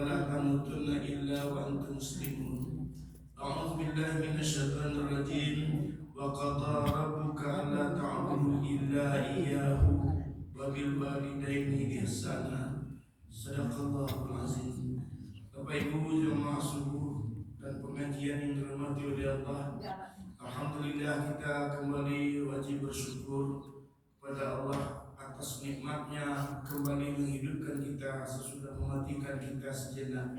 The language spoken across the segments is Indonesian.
ولا تموتن إلا وأنتم مسلمون. أعوذ بالله من الشيطان الرجيم. وقضى ربك ألا تعبدوا إلا إياه وبالوالدين إحسانا. Sadaqallahul azim. Bapak Ibu jemaah subuh dan pengajian yang dirahmati oleh Allah, alhamdulillah kita kembali wajib bersyukur kepada Allah atas nikmatnya kembali menghidupkan kita sesudah mematikan kita sejenak.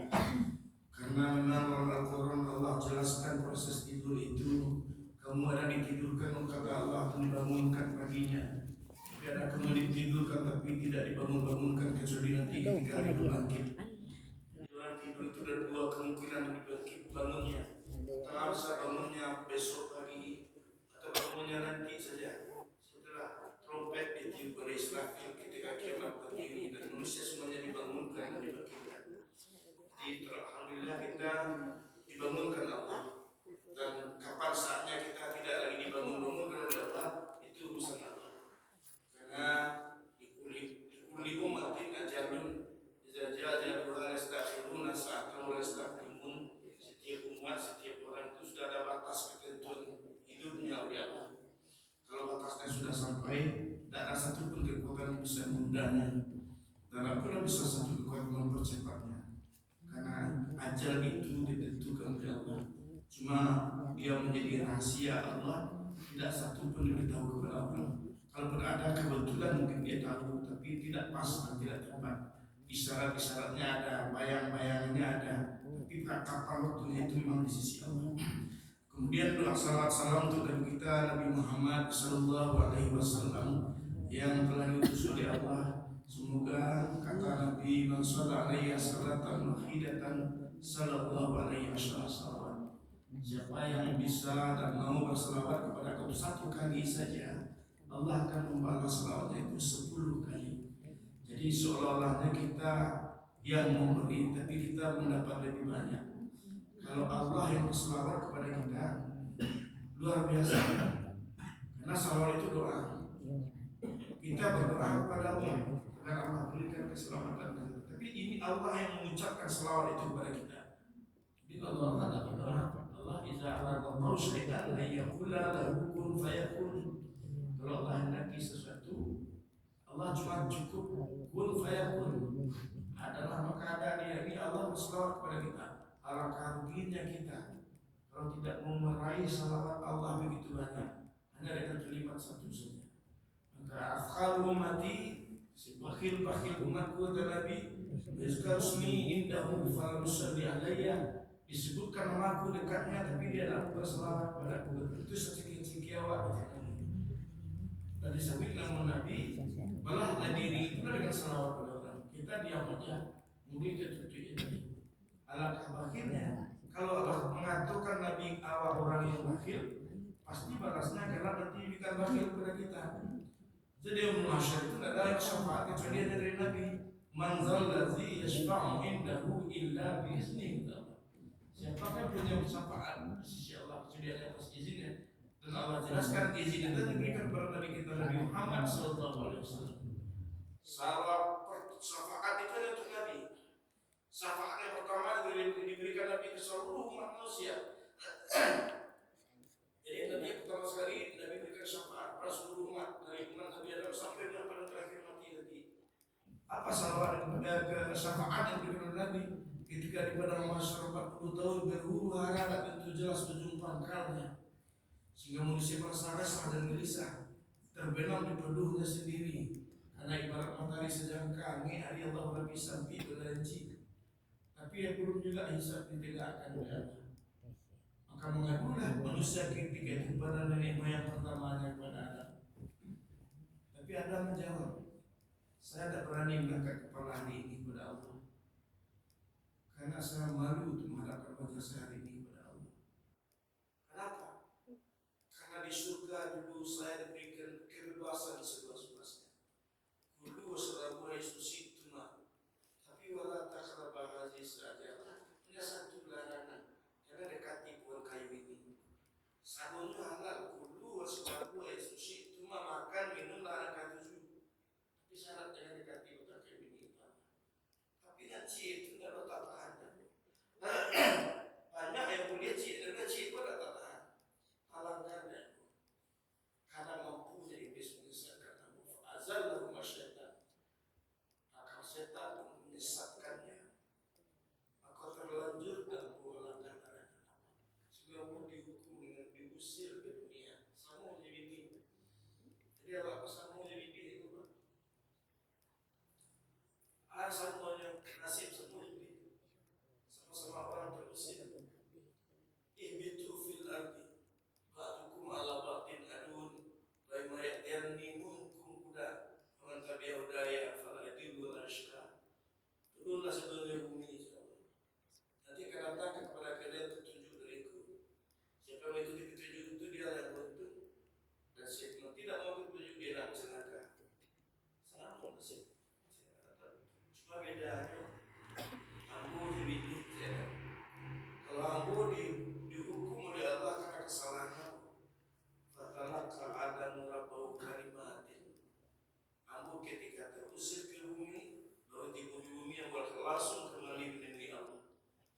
Karena memang dalam Al-Quran Allah jelaskan proses tidur itu, kamu ada ditidurkan kata Allah dibangunkan paginya. Tapi ada kamu ditidurkan tapi tidak dibangun-bangunkan kecuali nanti ketika hari bangkit. Orang tidur itu ada dua kemungkinan dibangkit bangunnya. Antara bisa bangunnya besok pagi atau bangunnya nanti saja setelah trompet ditiup oleh Israfil ketika kiamat berdiri dan manusia semuanya dibangunkan dan dibangkitkan. Jadi alhamdulillah kita dibangunkan Allah, dan kapan saatnya kita tidak lagi dibangun-bangunkan oleh Allah itu urusan Allah. Karena dikuli umatin ajalun jajajaluha yastakhiruna sa'atan wa yastaqdimun. Setiap umat, setiap orang itu sudah ada batas ketentuan hidupnya oleh Allah. Kalau batasnya sudah sampai, tidak ada satupun kekuatan yang bisa menundanya, dan pula bisa satu kekuatan mempercepatnya. Karena ajal itu ditentukan oleh Allah. Cuma dia menjadi rahasia Allah, tidak satupun diberitahu kepada orang. Kalau ada kebetulan mungkin dia tahu, tapi tidak pas dan tidak tepat. Isyarat-isyaratnya ada, bayang-bayangannya ada, tapi kapan waktunya itu memang di sisi Allah. Kemudian doa salawat salam untuk Nabi kita Nabi Muhammad Sallallahu Alaihi Wasallam yang telah diutus oleh Allah. Semoga kata Nabi man shalla alaihi salatan wahidatan sallallahu alaihi wasallam. Siapa yang bisa dan mau berselawat kepada aku satu kali saja, Allah akan membalas selawatnya itu 10 kali. Jadi seolah-olahnya kita yang memberi, tapi kita mendapat lebih banyak. Kalau Allah yang berselawat kepada kita, luar biasa. Karena salawat itu doa. Kita berdoa kepada Allah agar Allah berikan keselamatan. Tapi ini Allah yang mengucapkan selawat itu kepada kita. Jadi Allah tidak berdoa. Allah iza aradallahu syai'an ayyakula lahu kun fayakun. Kalau Allah hendak sesuatu, Allah cuma cukup kun fayakun. Adalah maka ada dia. Ini Allah berselawat kepada kita. Alangkah ruginya kita kalau tidak mau meraih salawat Allah begitu banyak, hanya dengan kalimat satu saja. Maka afkhalu ummati, si bakhil-bakhil umatku kata Nabi, yuzkar ismi indahu falam yusalli alayya, disebutkan namaku dekatnya tapi dia tidak berselawat padaku. Itu secengkiawat kata Nabi. Dan disebut nama Nabi, malah diri itu dengan selawat pada orang. Kita diam aja, mungkin dia tutup ini. Alangkah bakhilnya kalau Allah mengaturkan Nabi awal orang yang bakhil, pasti balasnya karena nanti bukan bakhil kepada kita. Jadi yang masyarakat itu tidak ada yang syafaat kecuali dari Nabi. Manzal ladzi yashfa'u indahu illa bi'izni. Siapakah punya syafaat di sisi Allah kecuali ada atas izinnya. Dan Allah jelaskan izin itu diberikan kepada Nabi kita Nabi Muhammad sallallahu alaihi wasallam. Syafaat itu ada untuk Nabi. Syafaat yang pertama diberikan Nabi ke seluruh umat manusia. Jadi Nabi pertama sekali Nabi berikan syafaat pada seluruh umat dari umat Nabi Adam sampai yang pada terakhir mati nanti. Apa syafaat yang diberikan Nabi ketika di padang mahsyar 40 tahun berhuru hara tak tentu jelas ujung pangkalnya, sehingga manusia merasa resah dan gelisah, terbenam di peluhnya sendiri. Karena ibarat matahari sejangka, hari Allah berpisah di berlanci. Tapi yang belum juga hisab ditegakkan oleh Allah. Maka mengadulah manusia ketika itu kepada nenek moyang pertamanya kepada Adam. Tapi Adam menjawab, saya tidak berani mengangkat kepala hari ini kepada Allah, karena saya malu untuk menghadapkan wajah saya hari ini kepada Allah. Kenapa? Karena di surga dulu saya diberikan kebebasan seluas-luasnya. Kulu wasrabu haitsu tapi wala taqrabu hadhihi sajadah. Hanya satu larangan, jangan dekati pohon kayu ini. Sabun itu halal, kulu wasrabu haitsu makan minum larangan 7. Tapi syarat jangan dekati pohon kayu ini. Tapi nanti itu tidak letak menyesatkannya, maka terlanjur dalam pelanggaran sehingga mau dihukum dengan diusir ke dunia. Sama jadi ini. Jadi apa sama jadi ini itu? Semuanya nasib semua jadi sama-sama orang terusir. Ihbitu fil ardi ba'dukum ala ba'din adun wa ma ya'tiyannikum kuda man tabi'a hudaya fala yadillu wala yashqa. Turunlah sebelum bumi insyaallah. Nanti akan datang kepada kalian petunjuk dariku. Siapa yang mengikuti petunjuk itu dia yang beruntung, dan siapa yang tidak mau petunjuk dia akan celaka. Sangat nasib. Cuma bedanya ambo jadi kalau ambo dihukum oleh Allah karena kesalahan kamu, fatalaka Adam rabbahu kalimatin. Ambo ketika terusir ke bumi, lalu di bumi yang langsung kembali menengok Allah.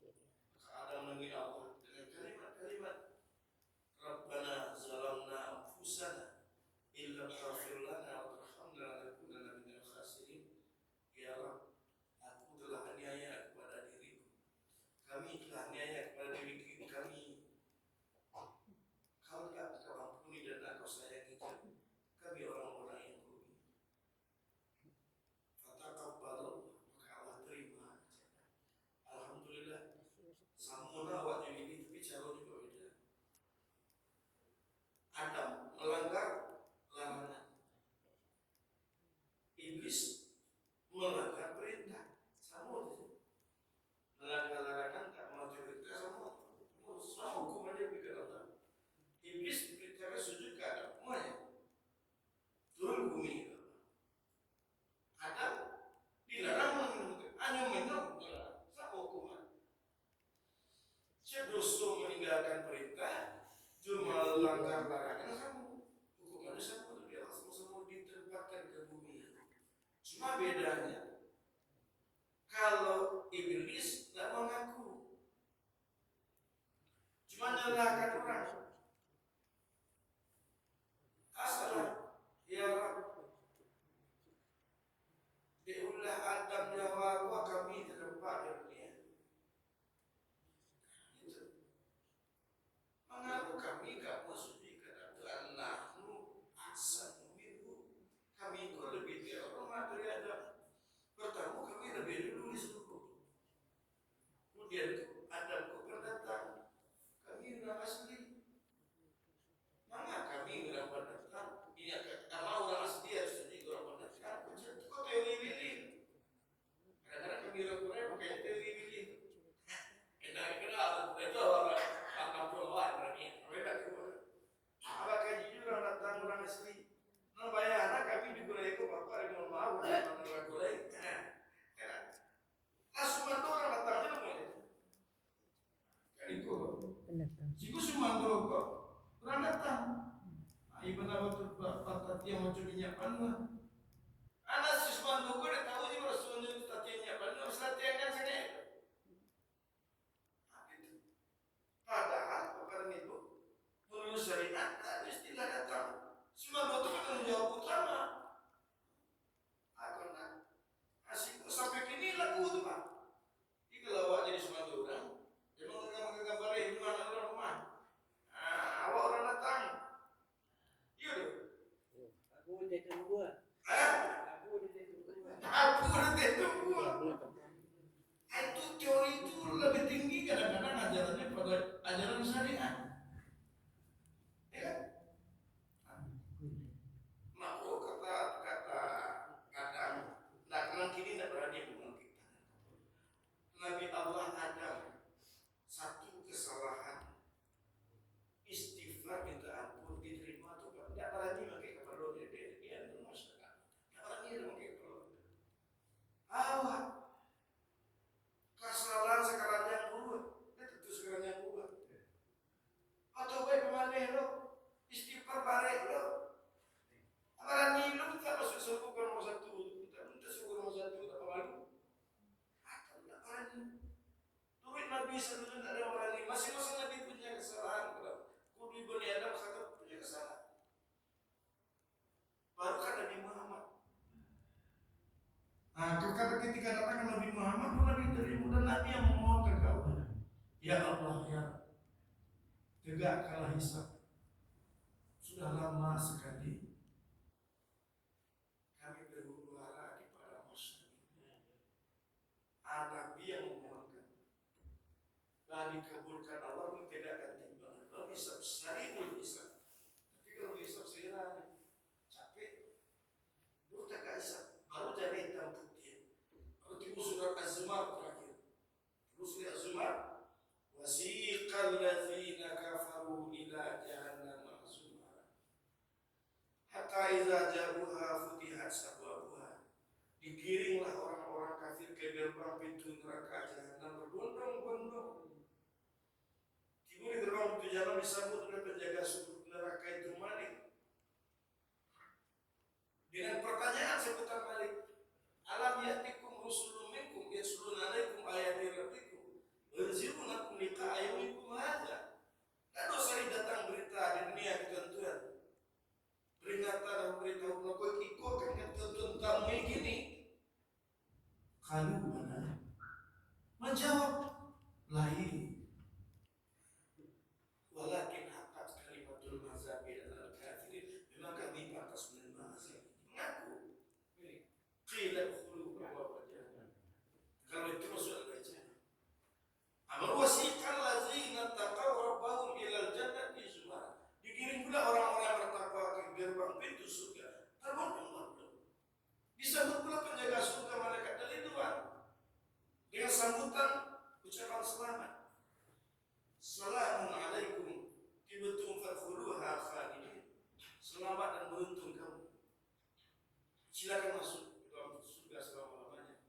Maka Adam menengok Allah dengan kalimat-kalimat, Rabbana zalamna anfusana illa taghfir lana wa tarhamna lanakunanna minal khasirin. Ya Rabb, aku telah aniaya kepada diriku. Kami telah aniaya kepada diri kami. Kau tak ampuni dan Kau sayangi kami. Kami orang-orang yang rugi. Fataqabbalallahu, maka Allah terima. Alhamdulillah. Samuna wa ini tapi cara juga beda. Adam melanggar larangan. Iblis melanggar perintah. Sama saja. Melanggar larangan tak mematuhi perintah sama hukumannya berikan Allah. Iblis diperintahkan sujud ke Adam, semuanya turun bumi. Adam dilarang hanya minum, sama hukuman. Sedoso meninggalkan perintah, cuma melanggar larangan sama hukumannya sama. Dia sama-sama ditempatkan ke bumi. Cuma bedanya, kalau iblis tidak mengaku, cuma nyalahkan orang. Asalah, ya Rabb, diulah Adam ya Hawa kami terdapat di dunia. Itu mengaku kami gak maksudnya kata nahnu ahsanu minhu. Kami itu lebih terhormat dari Adam. Pertama kami lebih dulu di suku. Kemudian Adam kau datang. Kami sudah asli. Mana kami sudah datang? Ini kalau orang asli harus jadi orang datang. Kau teori pilih. Kadang-kadang kami orang pakai teori pilih. Enak-enak itu orang akan keluar lagi. Mereka keluar. Apa kaji juga datang orang asli. Namanya anak kami digulai ke bapak dengan mau dan orang gulai. Asuman orang datang aja namanya. Kan itu. Jika sumanto kok orang datang. Ibu nama tu bapak yang macam minyak panah. Anak si sumanto kok dah tahu juga sumanto tadi minyak panah. Mesti kan sana. Padahal perkara itu menurut syariat tak istilah datang. Sumanto itu kan jawab utama. Aku nak asyik sampai kini laku tu pak. Kalau awak jadi sumanto orang, memang orang gambar di mana orang rumah. Awak orang datang. Iya tu. Aku udah tunggu. Aku udah tunggu. Itu teori itu lebih tinggi kadang-kadang ajarannya pada ajaran syariat. Ya kan? Makhluk kata kadang nak kini tak berani mengungkit. Nabi Allah Adam satu kesalahan istighfar minta ampun diterima atau tidak berani pakai keperluan dia masyarakat. Tidak berani pakai keperluan. Awak kesalahan sekarang yang buat, itu sekarang yang buat. Atau baik pemaneh lo istighfar barek lo. Berani lo kita masuk surga nomor satu, kita minta surga nomor satu tak malu. Atau tidak berani. Turut Nabi sebetulnya tak ada berani. Masing-masing Nabi punya kesalahan. Kudu Bani Adam satu punya kesalahan. Baru kan Nabi Muhammad. Ketika datang Nabi hisab. Sudah lama sekali kami berhuru-hara kepada masyarakat. Ada yang memohonkan dan dikabulkan Allah pun tidak akan timbangan. Kalau hisab sehari hisab, tapi kalau hisab segera capek, baru tak hisab, baru jadi hitam putih. Baru tiba surat Az-Zumar terakhir. Terus surat Az-Zumar, wasiqal ladzina kafaru ila jahannam zumara hatta idza ja'uha futihat abwabuha. Digiringlah orang-orang kafir ke gerbang pintu neraka jahanam berbondong-bondong. Tiba di gerbang pintu jahanam disambut oleh penjaga surga neraka itu Malik dengan pertanyaan seputar Malik, alam ya'tikum rusulun minkum yasluna alaikum ayati rabbikum yunzirunakum liqa'a yaumikum hadza. Kan usah datang berita di dunia ketentuan, peringatan dan beritahu melakukan ikutkan ketentuan kamu ini. Kamu mana? Menjawab lain. Walakin haqqat kalimatul azabi alal kafirin. Memang kami pantas menerima azab. Mengaku. Qila udkhulu abwaaba jahannam. Kalau itu masuk al-jannah. Amal wasiqal ladzina taqaw rabbahum ilal jannati zumara. Dikirim pula orang-orang yang bertakwa ke gerbang pintu surga. Terbondong-bondong. Disambut pula penjaga surga malaikat dari luar dengan sambutan ucapan selamat. Assalamun alaikum tibtum fadkhuluha khalidin. Selamat dan beruntung kamu. Silakan masuk ke dalam surga selama-lamanya.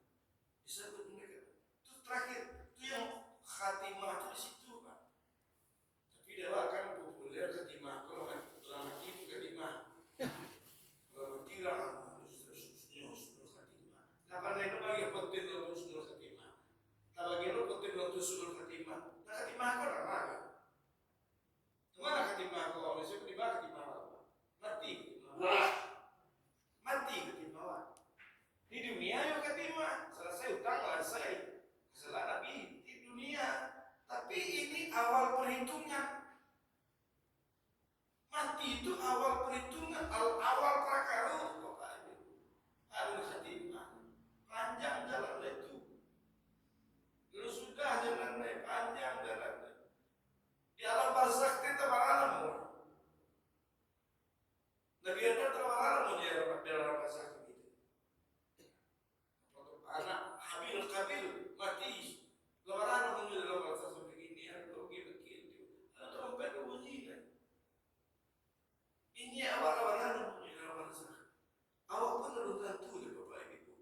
Disambut mereka. Itu terakhir, itu yang khatimah itu di situ, Pak. Tapi dewa kan populer khatimah. Kalau dalam hati itu khatimah. Tidak husnul khatimah. Kapan itu bagi penting dalam husnul khatimah. Tak bagi itu penting dalam husnul khatimah. Nah khatimah kau dah mana? Kemana khatimah kau? Maksudnya khatimah apa? Mati. Mati khatimah. Di dunia yuk khatimah. Selesai utang selesai. Kesalahan Nabi di dunia. Tapi ini awal perhitungan. Mati itu awal perhitungan, awal prakarya, Bapak Ibu. Harus khatimah. Panjang jalan itu. Kalau sudah jalannya panjang jalannya. Di alam barzakh kita beralam. Nabi Adam terberalam di alam barzakh itu. Anak Habil Qabil mati. Beralam di alam barzakh begini, ada begini. Ada trompet berbunyi. Ini awal-awalan punya barzakh. Awak pun belum tentu deh Bapak Ibu.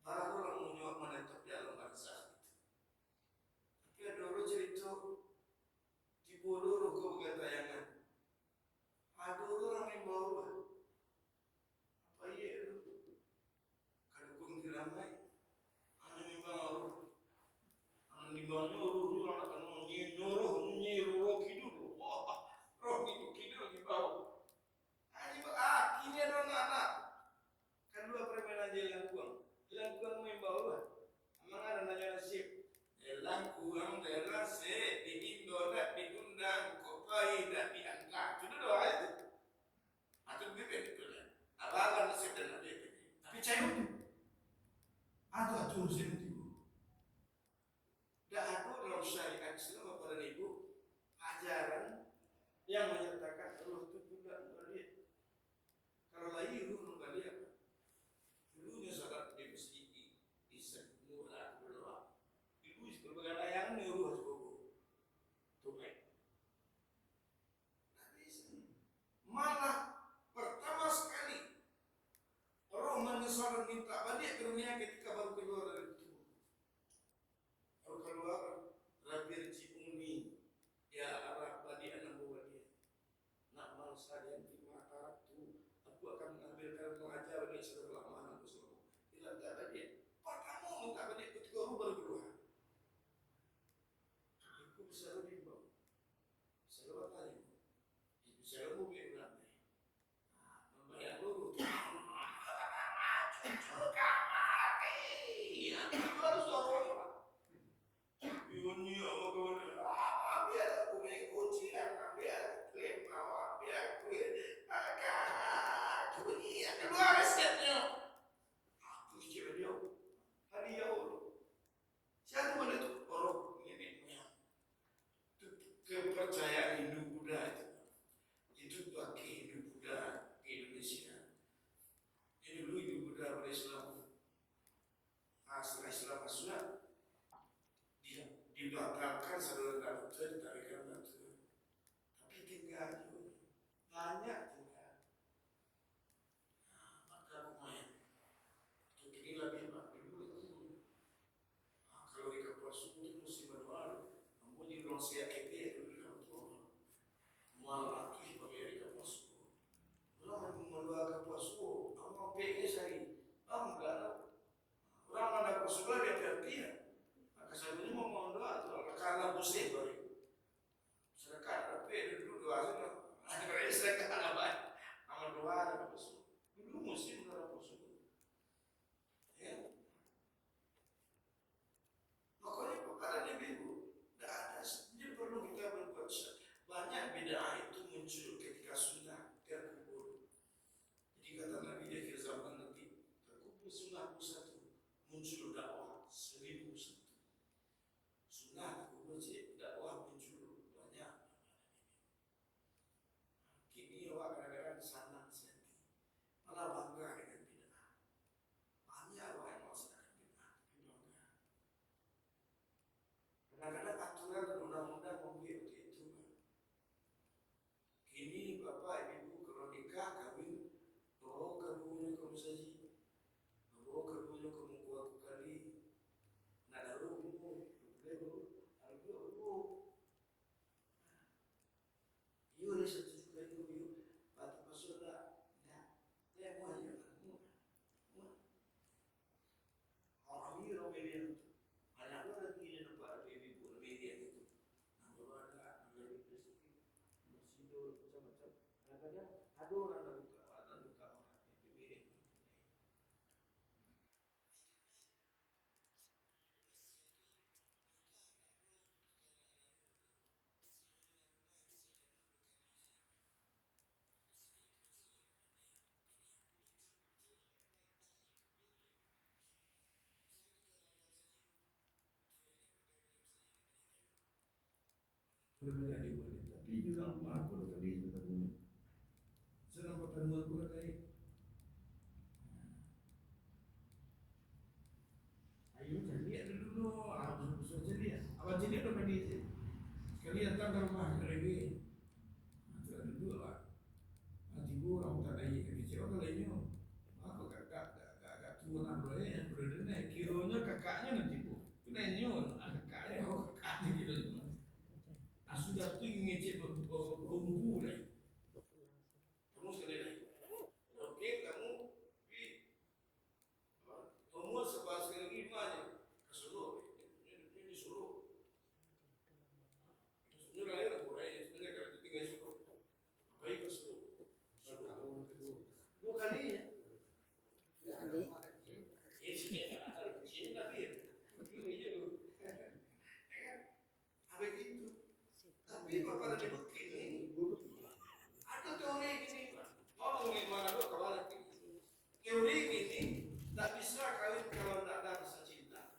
Baru orang menjawab menetap di alam barzakh. Tapi ada orang cerita di Boloro kau bergatayangan. Ada orang yang bawa apa ya itu? Kadukun diramai. Hanya memang orang. Hanya dibangun orang akan nyuruh kidul. Wah, roh itu kidul di bawah. Ini ada anak-anak. Kan dua permainan jalan kuang. Jalan kuang membawa. Memang ada nanya nasib. Jalan kuang daerah se di Indo dak diundang kopai dak diangkat. Itu doa itu. Atau bibir itu lah. Abang nasib dan ada itu. Tapi cair itu. Ada tuh nasib itu. Dak aku dalam saudara dapat tarikan batu, tapi tinggal banyak tinggal. Maka lumayan. Jadi lebih dulu. Kalau di Kapuasulu itu musim baru, namun di Indonesia itu dulu kamu malah lagi pakai di Kapuasulu. Orang mengeluarkan Kapuasulu, kamu pergi sehari, enggak. Orang ada Kapuasulu dia pergi. Maka saya ini mau doa tuh, karena musim baru. Sedekah, tapi dulu doa saja. Ada sedekah apa? Amal doa ada Kapuasulu. Dulu musim ada Kapuasulu. Ya. Makanya perkara ini bingung. Tidak ada. Jadi perlu kita berbuat banyak bid'ah itu muncul ketika sunnah terkubur. Jadi kata Nabi di akhir zaman nanti terkubur sunnahku satu, muncul dakwah 1001. Sunnah terkubur sih, dakwah muncul banyak. Kini orang kadang-kadang senang sendiri, malah bangga dengan bid'ah. Banyak orang yang melaksanakan bid'ah, bangga. Kadang-kadang aturan dan undang-undang membuat itu. Kini bapak ibu kalau nikah kawin, bawa karunya kamu saji, bawa karunya kamu kuat kali, nak daru kamu, lebu, algo. Iyo ni satu juga iyo, batu pasoda, ya, lebu aja, orang ini orang ini, anak orang ini nampak ibu media itu, nampak ada rezeki. Sido macam-macam. Kadang-kadang ada orang yang luka orang itu mirip. Berbeda di boleh, tapi juga aku tadi ketemu. Senang ketemu aku tadi. Ayo jadi dulu, aku sudah jadi. Awak jadi apa tadi? Sekali datang ke rumah lagi. Sudah dulu lah. Nanti gua orang tak ada yang kecil atau lainnya. Aku kakak tua nak boleh, berada kilonya kakaknya nanti gua. Lainnya, kakaknya, kakaknya kilonya. Sudah tu ngecek bumbu lagi. Kamu sekali lagi. Okey, kamu umur sepas sekali lima aja. Ke Solo. Ini di Solo. Ini raya lah, raya. Sebenarnya kalau tinggal di Solo. Baik ke Solo. Dua kali ya. Ini tapi ini je. Habis itu. Tapi bapak ada begini, ada teori gini, ngomong gimana lo kawan teori gini, tak bisa kawin kalau tidak ada rasa cinta.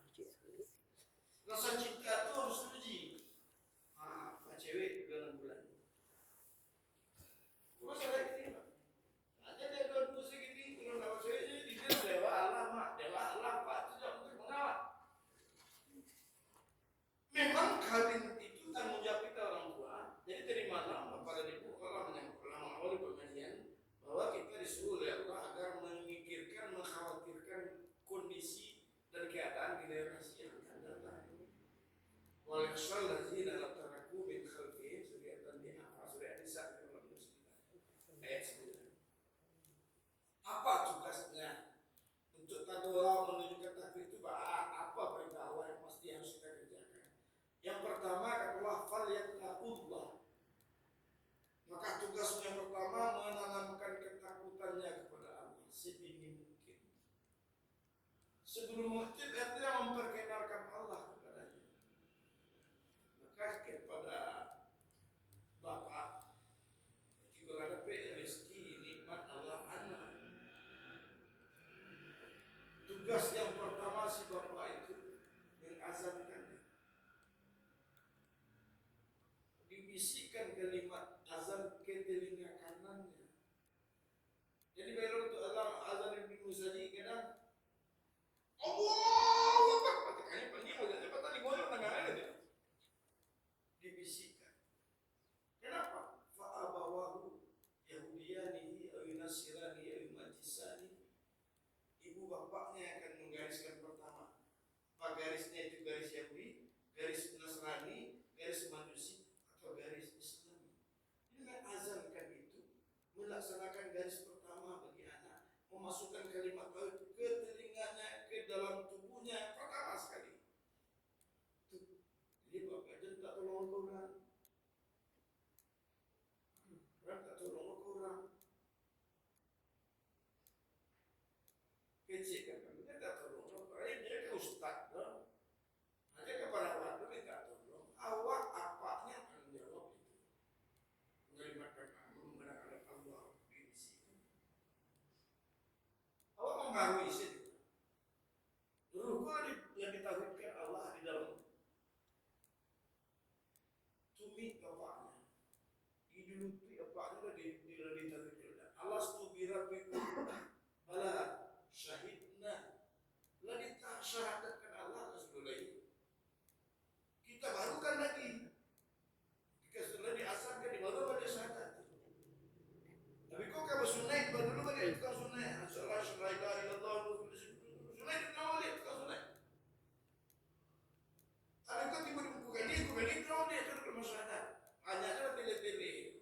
Rasa cinta itu harus uji. Pak cewek 6 bulan. Terus ada gini, ada dia 2 bulan segini, kalau dapat cewek jadi dia dewa Allah Pak tidak untuk mengawal. Memang kawin itu tanggung jawab kita orang tua. Jadi terimalah kepada ibu Allah mengawali pengajian bahwa kita disuruh oleh Allah agar memikirkan, mengkhawatirkan kondisi dan keadaan generasi yang akan datang. Wal yakhshal ladzina la taraku min khalfihim dzurriyyatan dha'afa surah An-Nisa ayat 9. Apa tugasnya untuk tadoa menunjukkan takbir itu apa perintah Allah yang pasti harus kita kerjakan? Yang pertama adalah fal yattaqullah. Maka tugasnya yang pertama menanamkan ketakutannya kepada Allah sedini mungkin. Sebelum mati dia memperkenalkan Allah kepadanya. Maka kepada bapak jika ada rezeki nikmat Allah anak. Tugas yang pertama si bapak itu mengazankannya. Dibisikkan kalimat azan ke telinga kanannya. Jadi baru untuk azan Ibnu Musaji kadang Allah Akbar. Katanya panggil azan apa tadi goyang tangan ada. diuti apa ada di alastu birabbikum bala syahidna la ditasyahadatkan Allah Rasulullah. Kita barukan lagi jika sudah diasarkan di baru pada syahadat. Tapi kok kamu sunnah baru dulu kan itu kan sunnah. Salah la ilaha illallah sunnah itu awal itu kan sunnah. Tapi kok tiba bukan ini kau dia itu ke masyarakat. Hanya ada pilih-pilih.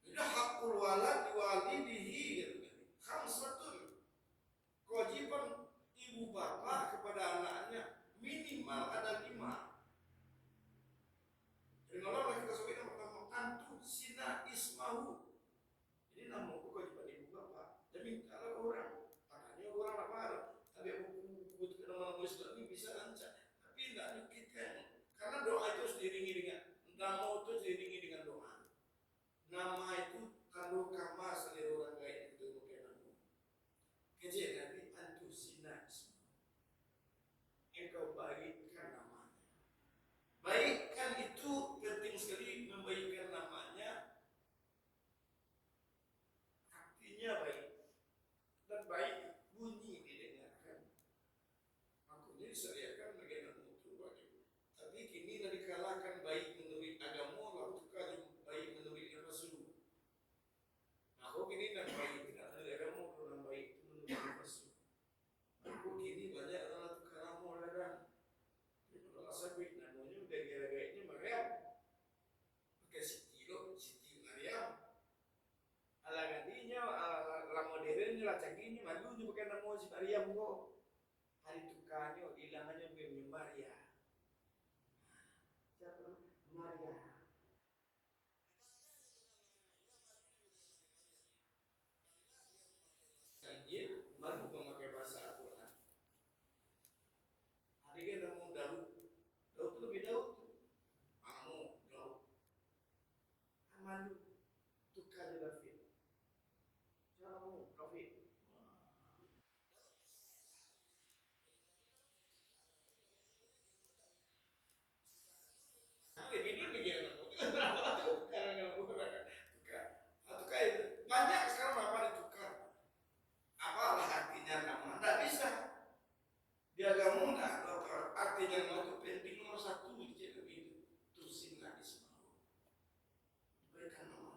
Itu hakul walad walidihi khamsatun. Kewajiban ibu bapak kepada anaknya minimal ada 5. Jadi kalau kita sebutkan pertama antu sina ismahu. Jadi namaku kewajiban ibu bapak. Tapi kalau orang, makanya orang apa? Tapi buku nama Islam ini bisa lancar. Tapi tidak nyukitkan. Karena doa itu diiringi dengan nama itu diiringi dengan doa. Nama itu kalau kamar sendiri orang lain itu bukan nama. Kejadian nanti antu sina ismahu. Engkau baikkan namanya. Baikkan itu penting sekali, membaikkan namanya. Artinya baik. Dan baik bunyi didengarkan. Makanya disediakan bagian mutu bagi. Tapi kini dah dikalahkan baik menurut agama, lalu tukar baik menurut Rasul. Nah, kok kini dah baik tidak menurut agama, orang baik menurut Rasul. Aku kini banyak orang tukar nama ladang. Kalau sabit namanya udah gara-garanya Maryam. Pakai Siti Maryam. Ala gantinya, ala modernnya, ala canggihnya, malunya pakai nama si Maryam kok. Hari tukarnya, hilangannya punya Maria. Siapa? Maria. Injil baru memakai bahasa Al-Quran. Hari ini nama Daud. Daud itu lebih Daud. Anu Daud. Amalu tukar David. Siapa David? Banyak sekarang apa ditukar. Apalah artinya nama? Tidak bisa. Di agama tidak. Artinya nama itu penting nomor 1 itu tusinlah ismahu. Berikan nama.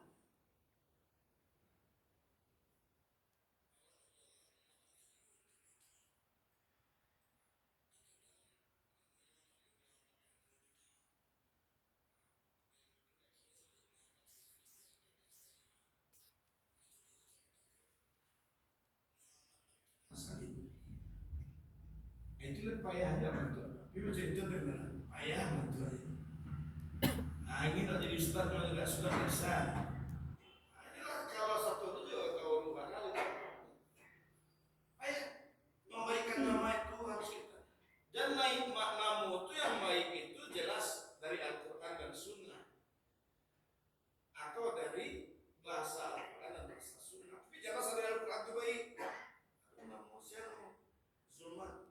Itulah payahnya betul. Ibu cerita benar, payah betul. Nah ini tak jadi ustaz kalau tidak sudah biasa. Inilah kalau satu itu kalau 2 kali. Payah. Memberikan nama itu harus kita. Dan nama itu yang baik itu jelas dari Al-Quran dan Sunnah, atau dari bahasa Al-Quran dan bahasa Sunnah. Tapi jelas dari Al-Quran itu baik. Nama siapa? Zulman.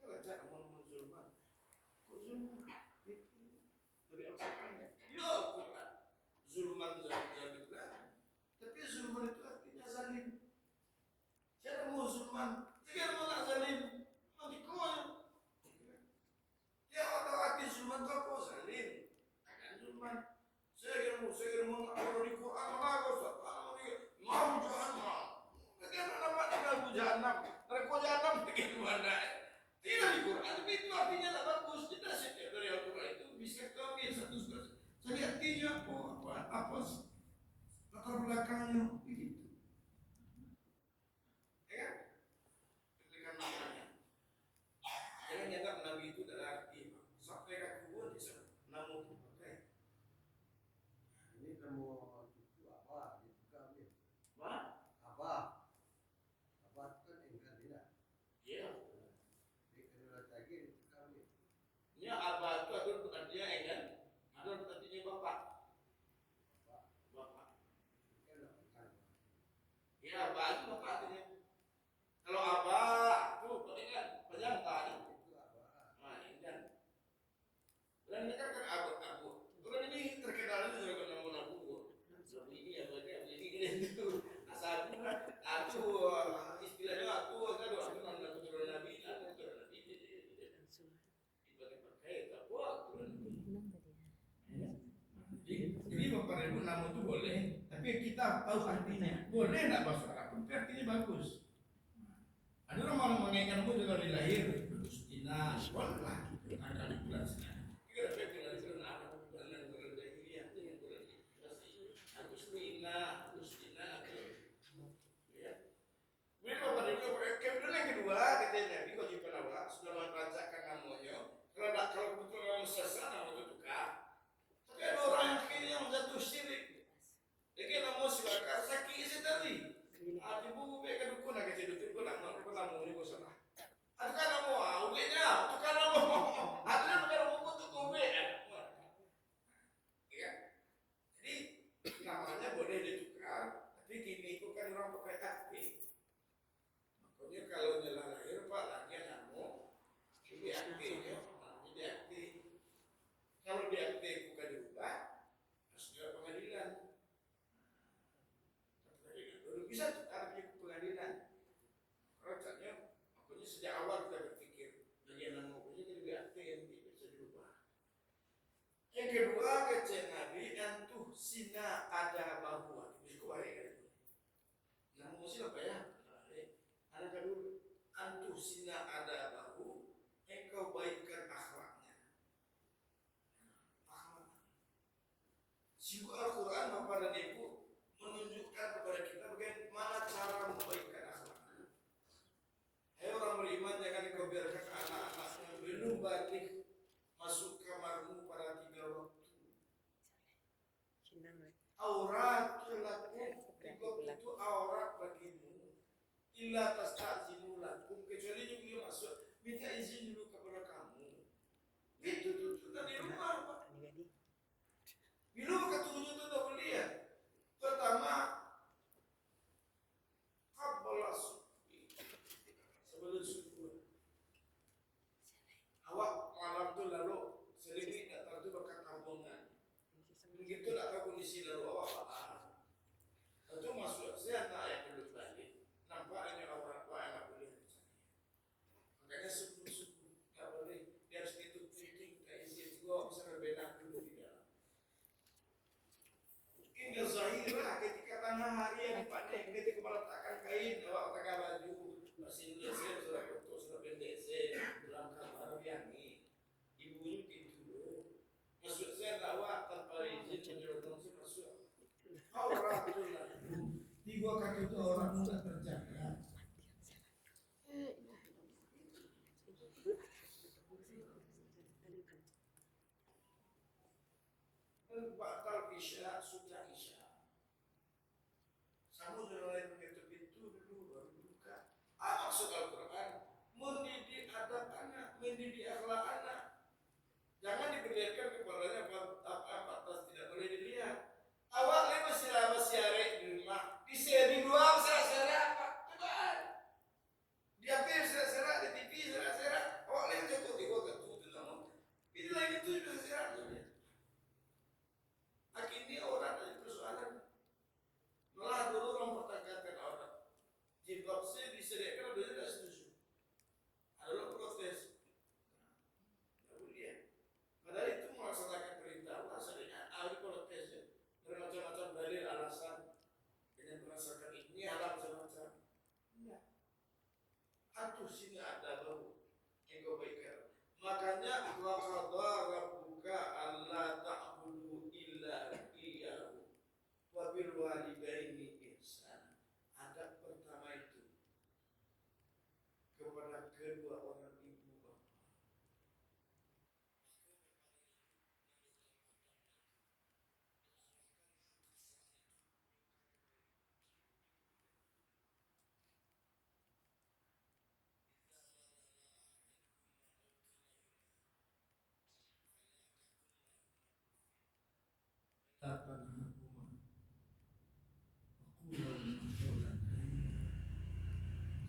Kalau cak ngomong Zulman, kok Zulman? Dari Al-Quran ya? Ya Al-Quran. Zulman zalim. Tapi Zulman itu artinya zalim. Siapa mau Zulman? Jangan mau zalim. Nanti kau. Ya atau arti Zulman itu apa? Zalim. Akan Zulman. Saya mau kalau di Quran bagus. Mau jahannam. Bagaimana nama tinggal jahannam? Neraka jahannam bagaimana? Tidak di Quran, tapi itu artinya tak bagus. Jelas ya dari Al-Quran itu bisa kami satu surat. Jadi artinya apa latar belakangnya begitu. Ya kan? Berikan maknanya. Jangan nyata Nabi itu adalah arti sampai ke kubur bisa namun dipakai. Ini kamu itu apa? Itu kami. Apa? Apa itu kan enggak tidak? Iya. Lagi itu kami. Ini abah itu ada artinya enggak? Ada artinya bapak. Bapak. Iya, abah itu bapak artinya. Kalau abah itu kan penyangka itu. Itu apa? Nah, ini kan. Dan ini kan abah tahu artinya. Boleh enggak bahasa Arab? Tapi artinya bagus. Ada orang mengingatkan aku juga di lahir Agustina, boleh lah. Ada di bulan sana. Kita dapat dari bulan Arab, bulan Jahiliyah, Agustina, ya. Kemudian yang kedua, katanya Nabi kalau jumpa Nabi sudah membacakan namanya. Kalau kebetulan orang sesat nama itu tukar. Tapi ada orang yang kayaknya yang jatuh syirik. Jadi nama silakan sakit isi tadi. Ada buku mereka dukun nak kecil dukun nak nama ni kau salah. Ada kan nama, ubenya, tukar nama. Ada tukar buku tu kau ya. Jadi namanya boleh ditukar, tapi kini itu kan orang pakai aktif. Makanya kalau jalan lahir pak lagi nama, jadi aktif ya, jadi aktif. Kalau dia aktif bukan diubah, harus juga pengadilan. Bisa tukar ke pengadilan. Rasanya, makanya sejak awal kita berpikir bagian nama punya jadi aktif yang bisa diubah. Yang kedua kata Nabi antuh sina ada bahwa itu baik kan? Nama mesti apa ya? Ada kedua antuh sina ada bahu engkau baikkan akhlaknya. Akhlak. Sungguh Al-Quran Bapak dan Ibu menunjukkan kepada kita bagaimana cara membaikkan akhlaknya. Hai orang beriman jangan kau biarkan anak-anaknya belum balik masuk kamarmu pada 3 waktu. Aurat lakum itu aurat bagimu. Illa tastazinu lakum kecuali dia masuk minta izin dulu kepada kamu. Itu di rumah Pak. Bila ketujuh itu dah beliau. Pertama qabla subuh. Sebelum subuh. Awak malam tu lalu sedikit datang tu berkat tabungan. Begitu tak tahu kondisi lalu awak tentu masuk saya tak yang belum balik. Nampaknya orang tua yang tak boleh dicari. Makanya subuh-subuh tak boleh. Dia harus ditutup pintu. Kayak isi juga bisa berbenah dulu di dalam. Mungkin zahirah ketika tengah hari yang dipakai ketika meletakkan kain awak pakai baju masih geser sudah kotor sudah pendek dalam kamar biangi ibunya tidur masuk saya awak tanpa izin menjelaskan masuk aurat itu lah 3 kaki itu orang muda terjaga. Batal isya sudah isya. Kamu mulai menutup pintu dulu baru buka. Maksud Al-Quran mendidik adab anak, mendidik akhlak anak. Jangan diperlihatkan kepadanya apa tidak boleh dilihat. Awalnya masih arek di rumah, di luar serak apa? Coba. Di HP serak, di TV serak. Awalnya cukup di gua ketutup dalam. Ini lagi tu juga serak. Akhirnya orang ada persoalan. Malah dulu orang pertengkarkan orang. Jilbab saya disediakan, dia tidak setuju. Ada orang protes. Tak boleh. Padahal itu melaksanakan perintah Allah. Sebenarnya ahli protes ya. Bermacam-macam dalil alasan dengan merasakan ini halang macam-macam. Ya. Atuh sini ada bau. Engkau baikkan. Makanya wa qadha rabbuka alla ta'budu illa iyyahu wa bil walidaini ihsana. Adab pertama itu kepada kedua orang ibu bapa.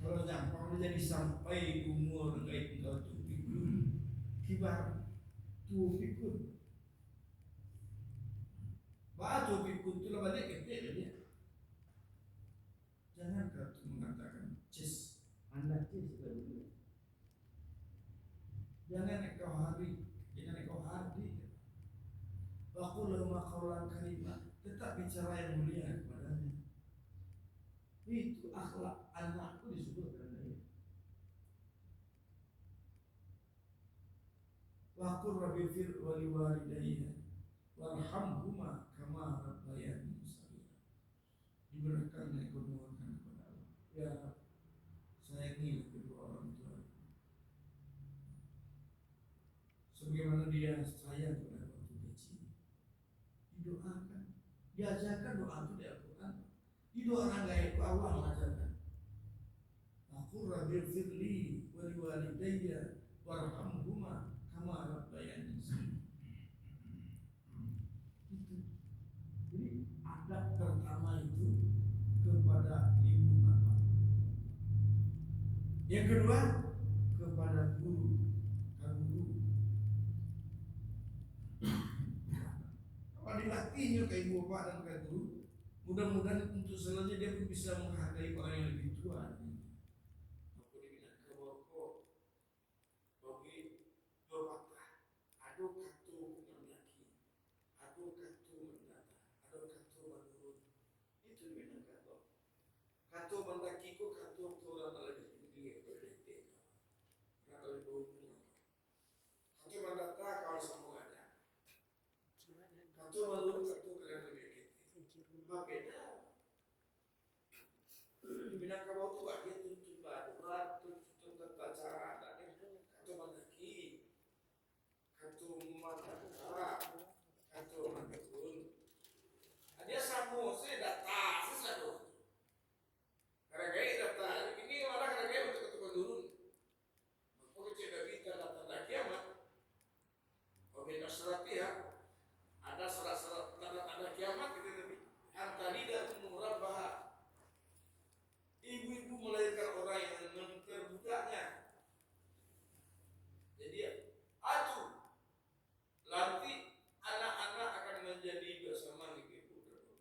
Kalau gampang jadi sampai umur baik engkau tu pikun kibar tu pikun batu pikun tu lah balik kecil dia. Jangan kau mengatakan cis anda cis dulu. Jangan engkau hari. Waqul lahum qawlan karima. Tetap bicara yang mulia kepadanya. Itu akhlak anakku disebutkan ya. Wa qur rabbi fir wa liwalidayya warhamhuma kama rabbayani shaghira. Diberikan kemuliaan kepada Allah. Ya Rabb, sayangi kedua orang tua sebagaimana dia sayang kepada waktu kecil. Didoakan, diajarkan doa itu di Al-Quran. Di doa orang gaib Allah mengajarkan. Aku rabbil firli wa liwalidayya warhamhuma kama rabbayani shaghira. Itu. Jadi adab pertama itu kepada ibu bapak. Yang kedua kepada guru, guru. Kalau dilatihnya ke ibu bapak dan ke guru, mudah-mudahan untuk selanjutnya dia pun bisa menghargai orang yang lebih tua. Aku dibilang ke boko, bagi bapak, aduh katu mendaki, aduh katu mendata, aduh katu menurun. Itu dibilang ke boko. Katu mendaki ku katu turun lagi dia berdiri. Kalau ibu katu mendata kalau semua ada. Katu menurun katu kalian lebih kita. Beda. Dibilang ke boko dia tuntut badurat, tuntut tata cara dan katu mendaki, katu mendata, katu menurun. Dia samu saya data, saya sadu. Karena data ini malah karena untuk ketua turun. Maka kita kita data kiamat. Bagaimana syarat ya? Ada syarat-syarat tanda kiamat kita lebih. Antara tidak murabah. Ibu-ibu melahirkan orang yang membudaknya. Jadi atuh nanti anak-anak akan menjadi bersama ibu dan bapak.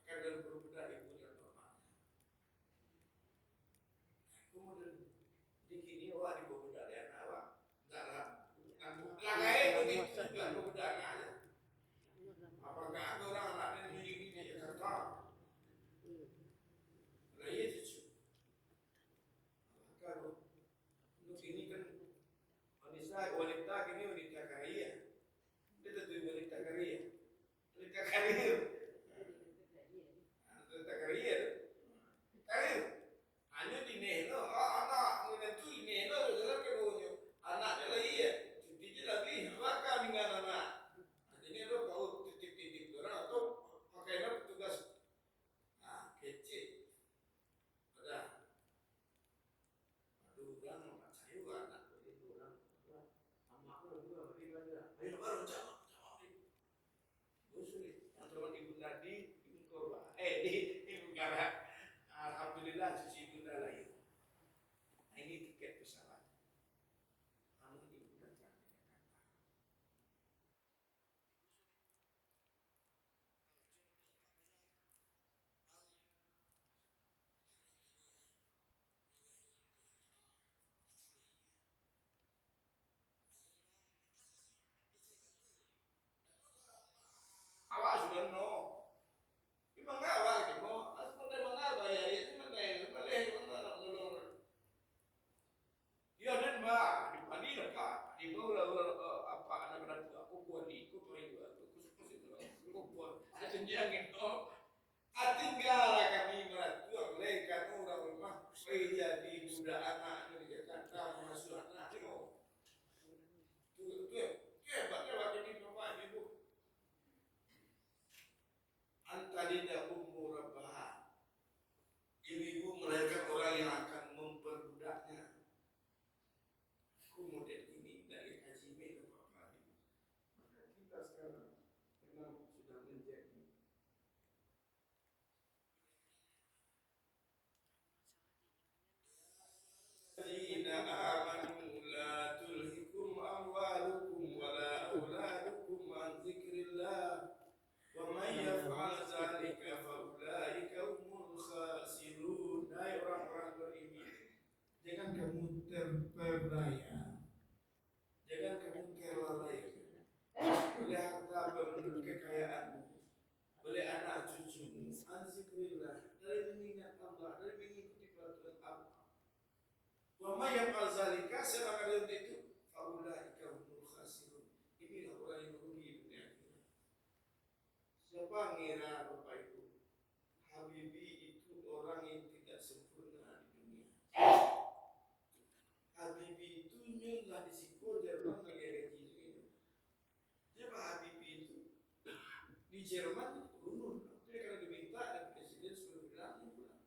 Akan berbudak ibu dan bapak. Kemudian dikini wah di budak dia anak dalam lagai begitu juga budak aja. Apakah ada orang anak ini di Jakarta? Nah iya cucu. Kalau untuk ini kan wanita kini wanita kaya. Dia tentu wanita kaya. Wanita kaya. Wanita kaya. Kaya. Hanya di neno, anak menentu di neno, jalan ke bawahnya. Anaknya lagi ya, cutinya lagi, maka dengan anak. Artinya lo kau titik-titik orang atau pakainya petugas. Nah, kecil. Udah. Aduh, orang nak sayur anak itu orang. Amak aku juga beri benda. Ayo baru jawab. Sulit. Yang teman ibu tadi, ibu korban. Ibu garah. Alhamdulillah cuci bunda lahir. Nah, ini tiket pesawat. Kamu ibu datang ke Jakarta. Awak sudah no. Memang awak gitu. Asal mana bayar itu mana yang mana nolong. Ya dan mbak di padi apa di bawah apa anak-anak aku buat di ikut orang itu aku buat ajenjang itu tinggal kami meratuan mereka orang rumah saya di muda anak di Jakarta masuk anak itu hebatnya ini bapak ibu antaranya umur rabah ibu melahirkan orang yang akan memperbudaknya. Kemudian ini dari haji ke bapak ibu. Maka kita sekarang memang sudah menjadi Alladzina amanu la tulhikum amwalukum wala auladukum an dzikrillah wa man yaf'al dzalika fa ulaika humul khasirun. Hai orang-orang beriman, jangan kamu terperdaya, jangan kamu terlalaikan oleh harta benda kekayaanmu, oleh anak cucumu, an dzikrillah, dari Wa may yaf'al zalika, siapa yang itu, faulaika humul khasirun. Inilah orang yang merugi dunia akhirat. Siapa ngira Bapak Ibu, Habibie itu orang yang tidak sempurna di dunia. Habibie itu nyolah di Siko Jerman lagi gaji ini. Dia Pak Habibie itu di Jerman gubernur. Dia karena diminta dan presiden sudah bilang pulang.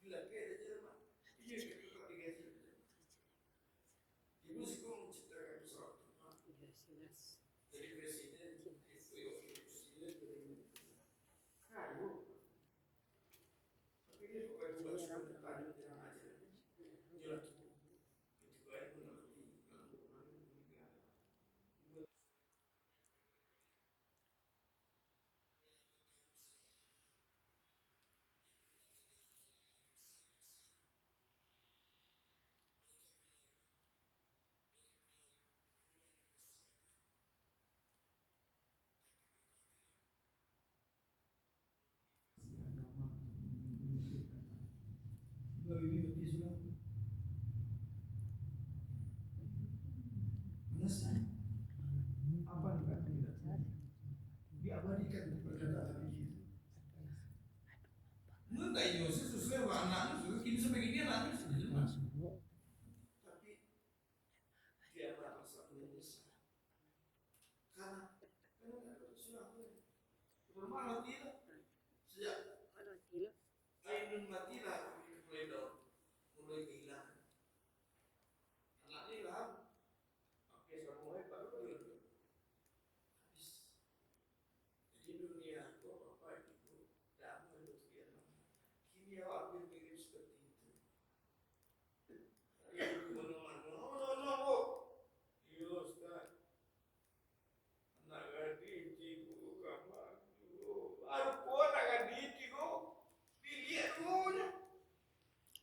Bila dia ada Jerman, dia tetap digaji. Ibu Siko menciptakan pesawat terbang. Jadi presiden itu presiden dari kayu. Tapi dia bukan juga sudah bertanya dengan aja. Jelas. Ini bagi sudah. Manasnya apa enggak tidak diabadikan perkataan ini. Enggak ini sesuai sama anaknya, sesuai ini sampai gini anaknya sudah jelas. Tapi dia merasa menyesal karena sudah bermalah tidak sejak Ainun matilah mulai kehilangan anaknya hilang. Oke, sudah mulai baru habis. Jadi dunia itu Bapak Ibu damai untuk dia. Kini awak berpikir seperti itu. Yang no. Iya Ustaz. Anak gadis ibu kamar. Baru pun anak gadis ibu. Pilih dulu.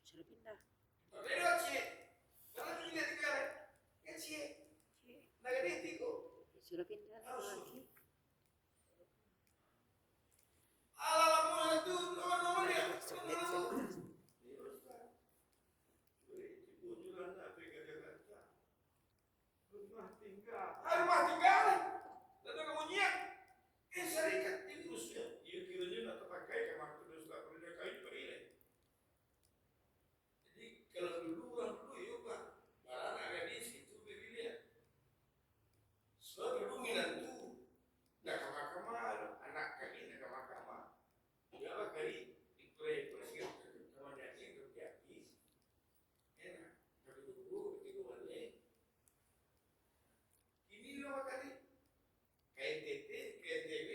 Sudah pindah. Lewat cik. Kalau tidak tinggal. Ya cik. Anak gadis ibu. Sudah pindah lagi. Alamu itu no dia. Rumah tinggal. Lalu kemudian syarikat ini Rusia. Ia kiranya nak terpakai kamar terus tak perlu kain perilen. Jadi kalau dulu orang dulu ya Pak, barang anak gadis itu berilia. Sebab dulu minat tu nak kamar anak kami nak kamar. Ya apa kali diproyek sih kamar jadi terjadi. Enak. Tapi dulu itu balik. Ini berapa kali? KNTT, KNTB,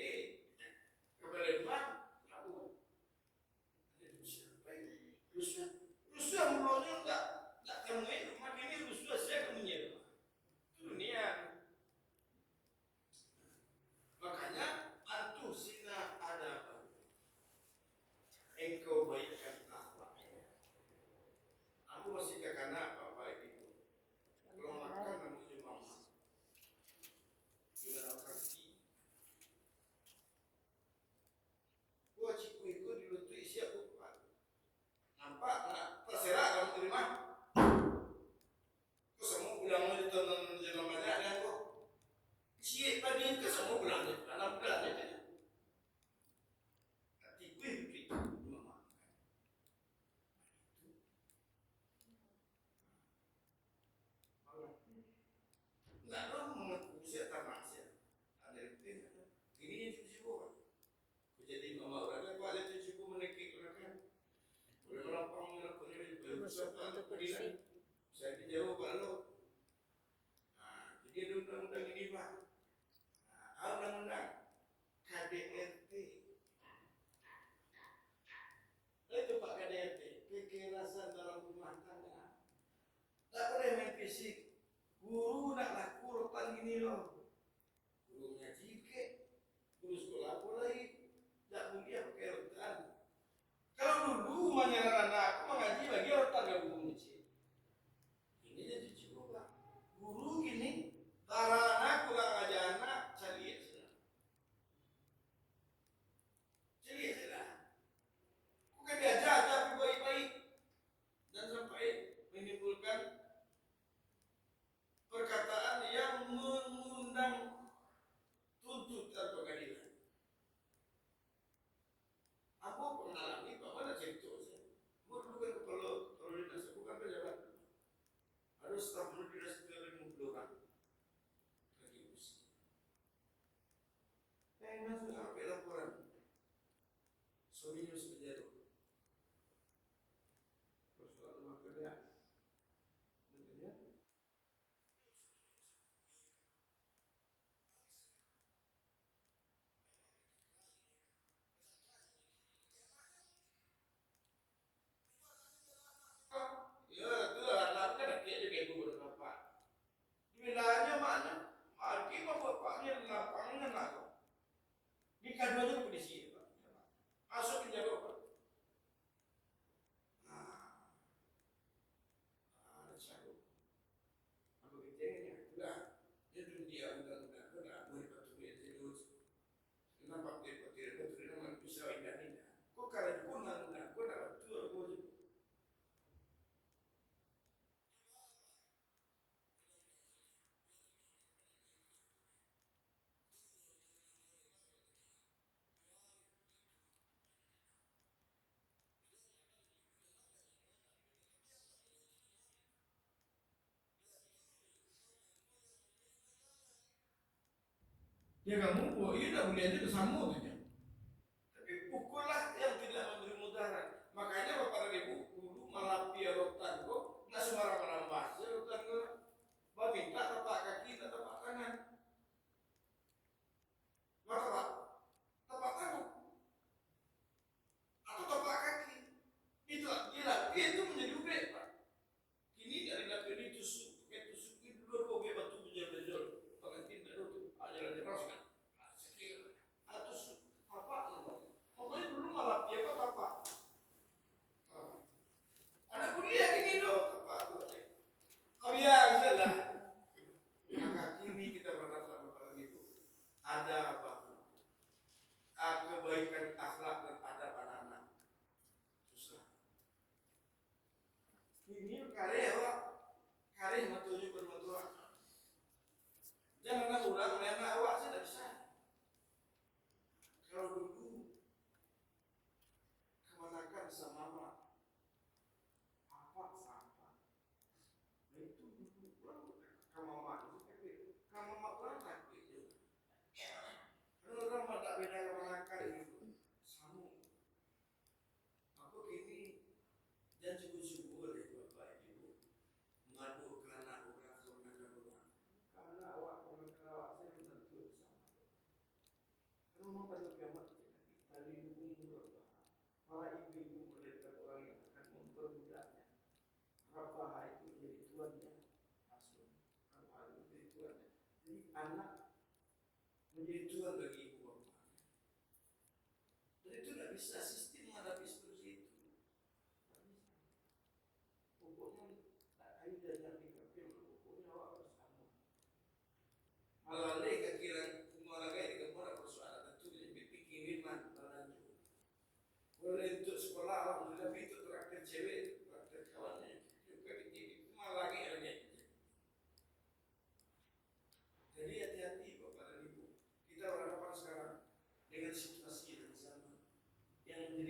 Kepalembang, Lampung. Ada siapa ini? Rusia mulanya tak temuin rumah ini Rusia saya kemunya. Itu dunia. Makanya antu sina ada apa? Engkau baikkan akhlaknya. Aku masih kekana Bapak Ibu. Kalau makan namanya mama. Gimana kaki? Gua cipu itu dilutui siap bukan? Nampak nak terserah kamu terima. Kau semua bilang mau ditonton jangan banyak dan kau. Cie tadi itu semua bilang itu, anak bilang itu. Cipu itu mama. Nggak tahu mengaku usia tamat ya. Ada itu. Ini yang cuci jadi mama orangnya kok ada cuci menekik kan. Boleh melampang Untuk kursi. saya dijawab Pak Lo. Nah, jadi ada undang-undang ini Pak. Nah, undang-undang KDRT. Itu Pak KDRT, kekerasan dalam rumah tangga. Tak boleh main fisik. Guru nak laku rotan gini loh. Guru ngaji ke, guru sekolah mulai tak mulia pakai rotan. Kalau dulu menyarankan aku mengaji bagi rotan gak guru ngaji. Ini jadi cukup lah. Guru gini, tarana kurang ajar anak cari saja. Cari saja. Bukan diajar tapi baik-baik dan sampai menimbulkan staf lebih dari 50 orang lagi usia. Pengen sampai laporan. Suaminya sudah jatuh. Persoalan makannya. Ya, itu anaknya ada dia juga ibu berapa. Wilayahnya mana? Mati mah bapaknya lapangnya nggak. Ini kadonya ke polisi, Pak. Masuk penjara, Pak. Nah, ada satu. Aku bicara udah. Dia tuh dia udah boleh batu dia terus. Kenapa dia batu nama bisa ini? Kok karena kunang udah, kok dapat tuh aku. Dia kamu, oh iya dah boleh aja bersama saja. Tapi pukullah yang tidak memberi mudarat. Makanya bapak dan ibu dulu malah piarotan kok nggak sembarangan bahasa rotan kok. Bapak minta tapak kaki, tak tapak tangan. Maka tapak tangan atau tapak kaki itu gila itu menjadi ubek Pak. Ini dari lakukan itu dulu kau bebas tu betul pengantin itu ajaran jelas kan. Atau apa? Pokoknya dulu malah dia apa? Ada kuliah ini loh, apa? Oh iya, sudah. Maka kini kita berkata kepada itu ada apa? Kebaikan akhlak dan adab anak-anak. Susah. Ini karya Pak. Karya matuju bermatuan. Jangan ulang karena awak saya tidak bisa. Kalau dulu kemanakan sama apa sampah. Nah itu dulu kamu mak orang tak itu. Kalau orang tak beda kemanakan itu sama. Aku ini dan syukur ya Bapak Ibu mengadu ke anak orang karena awak orang saya tentu sama. Kalau mau pada kiamat dari dukung para ibu-ibu mereka orang yang akan memperbudaknya. Rabbah itu jadi tuannya masuk. Rabbah itu jadi tuannya. Jadi anak menjadi tuan bagi ibu bapaknya. Dan itu tidak bisa sistem menghadapi seperti itu. Tidak bisa. Pokoknya tak ayu dan yang dikapil. Pokoknya awak bersama. Malah leka kira kumalagai dengan orang persoalan itu lebih pikirin man lanjut. Boleh untuk sekolah alhamdulillah itu terakhir cewek terakhir kawannya juga di TV malah lagi hanya. Jadi hati-hati Bapak dan Ibu. Kita berhadapan sekarang dengan situasi yang sama yang menjadi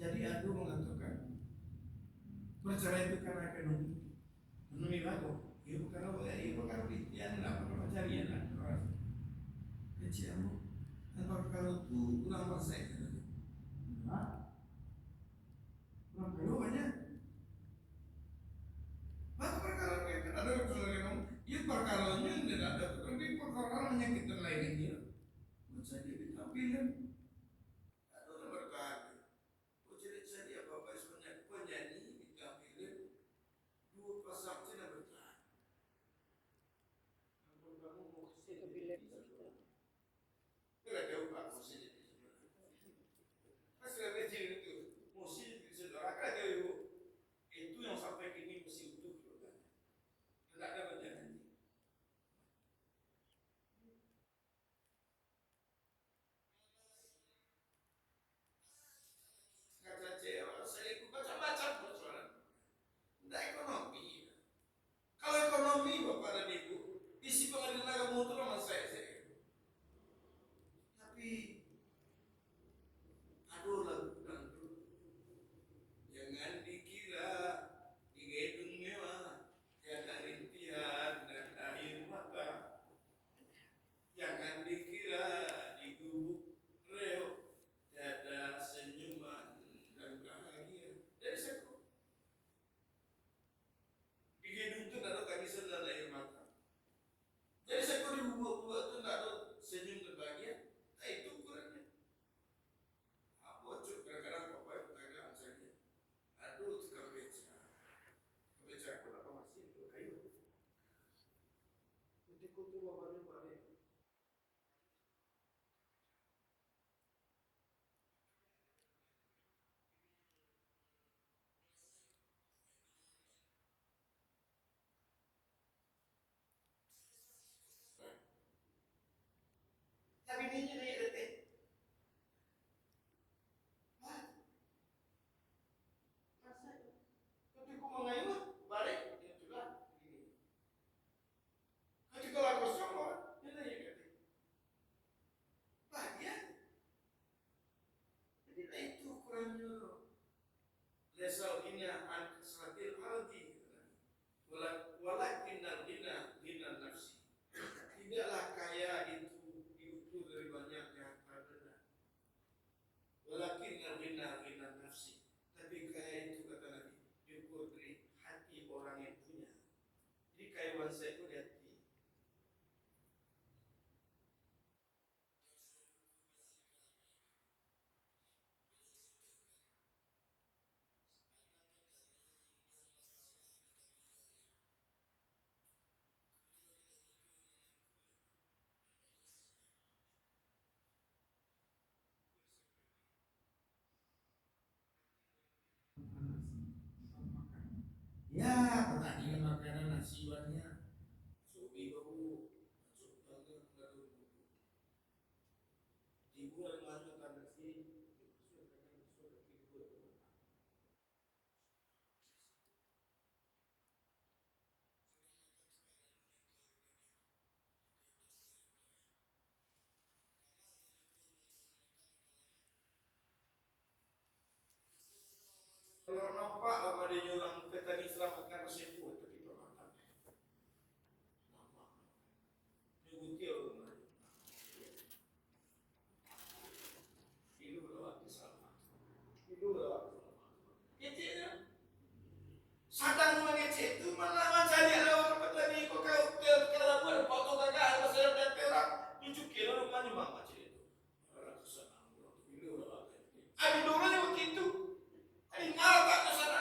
Jadi aku mengatakan perceraian itu karena ekonomi. Ekonomi bagus. Ibu kalau ikhtiar lah, kalau carian lah. Keciamu, atau kalau tu kurang pasai. Kurang kalau banyak. Maka perkara mereka ada perkara ia perkaranya tidak ada, tapi perkara yang kita lain dia. Masa dia kita pilih. Ada orang berkata, cerita dia bapak sebenarnya penyanyi kita pilih dua pasang cina bertahan. Kamu mau Kabilet kita. tidak jauh pak musik itu sebenarnya. Masih kecil itu musik saudara kan jauh itu yang sampai kini masih utuh juga. Tidak ada berjalan. Kata cewek saya ikut macam-macam persoalan. Tidak ekonomi. Kalau ekonomi bapak dan ibu isi pengadilan agama itu sama saya. Tapi aduh lakukan itu. Jangan dikira di gedung mewah tiada rintihan dan air mata. Jangan dikira di gubuk reog tiada senyuman dan bahagia. Jadi saya di gedung itu tidak ada tangisan dan air mata. Jadi saya di gubuk-gubuk itu tidak ada senyum dan bahagia. Nah itu ukurannya. Aku kadang-kadang bapak pertanyaan saja. Aduh tukang beca. Beca aku tak masih itu kayu. Ketika itu bapaknya balik. Tapi ini dia detik. Ketika mengayuh balik dia juga begini. Ketika lah kosong dia nanya detik. Bahagia. Jadi itu ukurannya. Lesal ina an kasratil ardi. Walakinnal ghina nafsi. Tidaklah kaya itu diukur dari banyaknya harta. Walakinnal ghina nafsi. Tapi kaya itu kata Nabi diukur dari hati orang yang punya. Jadi kaya bangsa itu di hati. Ya, pertandingan makanan nasi banyak. Sobi bau, masuk bangga lalu dibuat masukkan nasi, kalau nampak apa dia nyulang petani selamatkan sepuh itu kita makan. Nampak. Nyugutil rumah. Hidup lewat sama. Hidup lewat sama. Kecil. Sadang mengecek itu malah mencari lawan petani kok kalau buat potong gagal pasal dan perak 7 kilo rumahnya mama cek itu. Orang kesana hidup lewat. Ada dulu begitu. Ada malah tak kesana.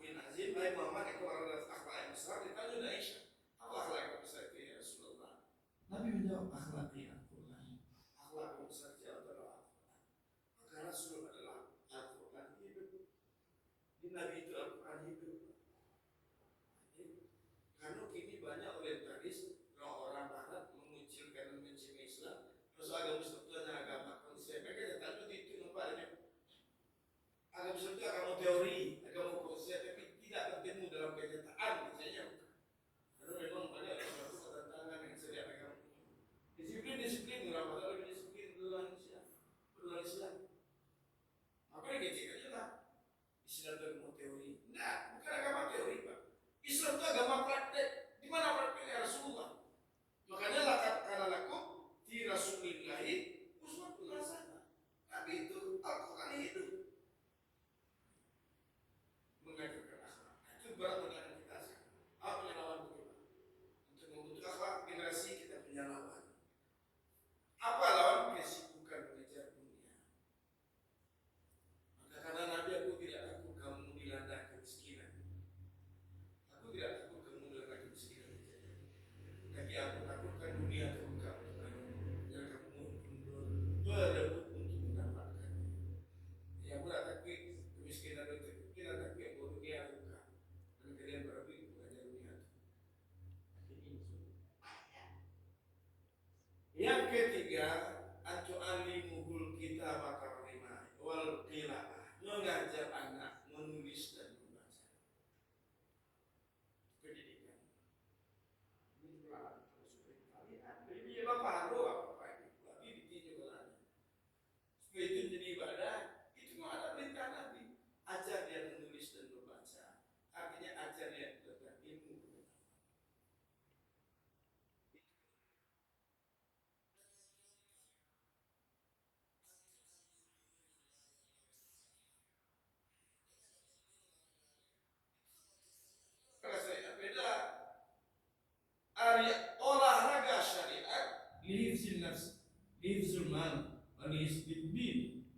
khuluqin azim. Hai Muhammad, engkau adalah akhlak yang besar. Ditanya oleh Aisyah, apa akhlak yang besar itu ya Rasulullah? Nabi menjawab, akhlaknya Al-Quran. Akhlak yang besar itu adalah Al-Quran. Maka Rasul adalah Al-Quran hidup. Di Nabi itu Al-Quran hidup. Karena kini banyak orientalis orang Barat mengucilkan dan mencela Islam. Terus agama Islam itu hanya agama konsep. Mereka datang itu nampaknya. Agama Islam itu agama teori, agama konsep, tapi tidak bertemu dalam kenyataan. Misalnya, karena memang banyak suatu pertentangan dengan syariat agama. Disiplin orang Barat lebih disiplin berulang Islam. Maka dikecilkan aja lah. Islam itu agama teori. Enggak, bukan agama teori, Pak. Islam itu agama praktek. Di mana prakteknya Rasulullah? Makanya katakanlah lakum fi Rasulillahi uswatun hasanah. Nabi itu Al-Quran hidup. Mengajarkan akhlak. Itu berat dengan kita sekarang. Apa yang lawan kita? Untuk membentuk akhlak generasi kita punya lawan. Apa lawan? Kesibukan mengejar dunia. Maka karena Nabi, aku tidak takut kamu dilanda kemiskinan. Aku tidak takut kamu dilanda kemiskinan. Tapi aku takutkan dunia terbuka untuk kamu. Dan kamu berebut untuk mendapatkannya. Yang berat takut kemiskinan itu. Kita takut yang dunia terbuka. Dan kalian berebut untuk mengajar dunia itu. Yang ketiga, atu'allimuhul kitab karimah wal qiraah, mengajar anak menulis dan membaca. Pendidikan. Ini telah supaya kalian. Jadi bapak haru apa ini? Tapi ditinjau belanja. Supaya itu menjadi ibadah. Itu mah ada perintah Nabi. Ajar dia menulis dan membaca. Artinya ajar dia tentang ilmu pengetahuan. Kalau saya beda area olahraga syariat lihifzil nafs, lihifzul mal, lihifzil din.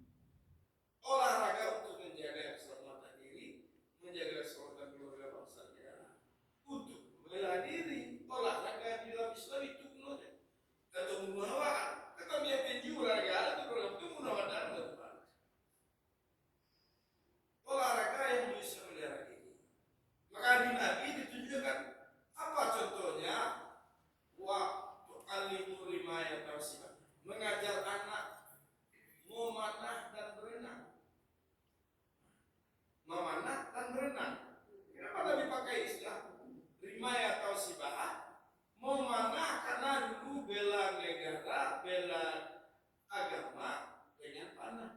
Olahraga untuk menjaga keselamatan diri, menjaga keselamatan keluarga bangsa negara. Untuk bela diri, olahraga di dalam Islam itu menurutnya. Atau munawarah, kata dia penjuru negara itu dalam itu munawarah dan olahraga yang bisa melihara diri. Maka di Nabi ditunjukkan apa contohnya? Waktu alimu rimayat tawsibah, mengajar anak memanah dan berenang. Memanah dan berenang. Kenapa Nabi pakai istilah rimayat tawsibah? Memanah karena dulu bela negara, bela agama dengan panah.